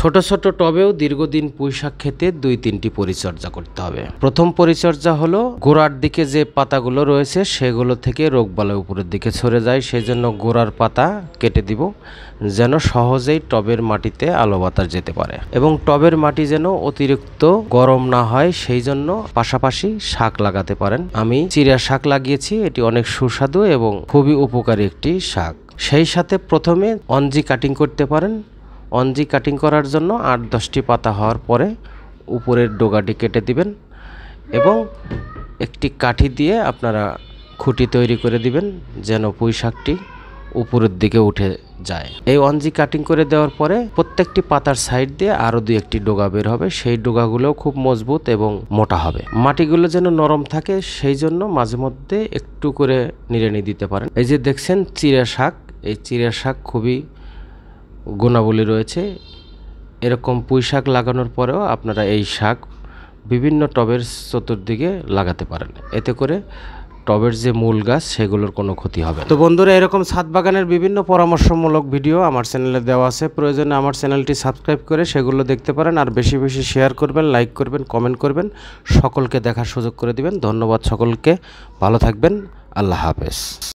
ছোট ছোট টবেও দীর্ঘদিন পুঁইশাক খেতে 2-3টি পরিচর্যা করতে হবে। প্রথম পরিচর্যা হলো গোড়ার দিকে যে পাতাগুলো রয়েছে সেগুলো থেকে রোগবালাই উপরের দিকে ছড়ে যায়, সেজন্য গোড়ার পাতা কেটে দিব যেন সহজেই টবের মাটিতে আলো বাতাস যেতে পারে এবং টবের মাটি যেন অতিরিক্ত গরম না হয় সেই জন্য পাশাপাশি শাক লাগাতে পারেন। আমি চিরা শাক লাগিয়েছি, এটি অনেক সুস্বাদু এবং খুবই উপকারী একটি শাক। সেই সাথে প্রথমে অঞ্জি কাটিং করতে পারেন। অঞ্জি কাটিং করার জন্য 8-10টি পাতা হওয়ার পরে উপরের ডোগাটি কেটে দিবেন এবং একটি কাঠি দিয়ে আপনারা খুঁটি তৈরি করে দিবেন যেন পুঁই শাকটি উপরের দিকে উঠে যায়। এই অঞ্জি কাটিং করে দেওয়ার পরে প্রত্যেকটি পাতার সাইড দিয়ে আরও 2-1টি ডোগা বের হবে, সেই ডোগাগুলোও খুব মজবুত এবং মোটা হবে। মাটিগুলো যেন নরম থাকে সেই জন্য মাঝে মধ্যে একটু করে নিড়ানি দিতে পারেন। এই যে দেখছেন চিরা শাক, এই চিরা শাক খুবই গুণাবলী রয়েছে। এরকম পুঁই শাক লাগানোর পরেও আপনারা এই শাক বিভিন্ন টবের চতুর্দিকে লাগাতে পারেন, এতে করে টবের যে মূল গাছ সেগুলোর কোনো ক্ষতি হবে না। তো বন্ধুরা, এরকম ছাদ বাগানের বিভিন্ন পরামর্শমূলক ভিডিও আমার চ্যানেলে দেওয়া আছে, প্রয়োজনে আমার চ্যানেলটি সাবস্ক্রাইব করে সেগুলো দেখতে পারেন। আর বেশি বেশি শেয়ার করবেন, লাইক করবেন, কমেন্ট করবেন, সকলকে দেখার সুযোগ করে দিবেন। ধন্যবাদ সকলকে, ভালো থাকবেন, আল্লাহ হাফেজ।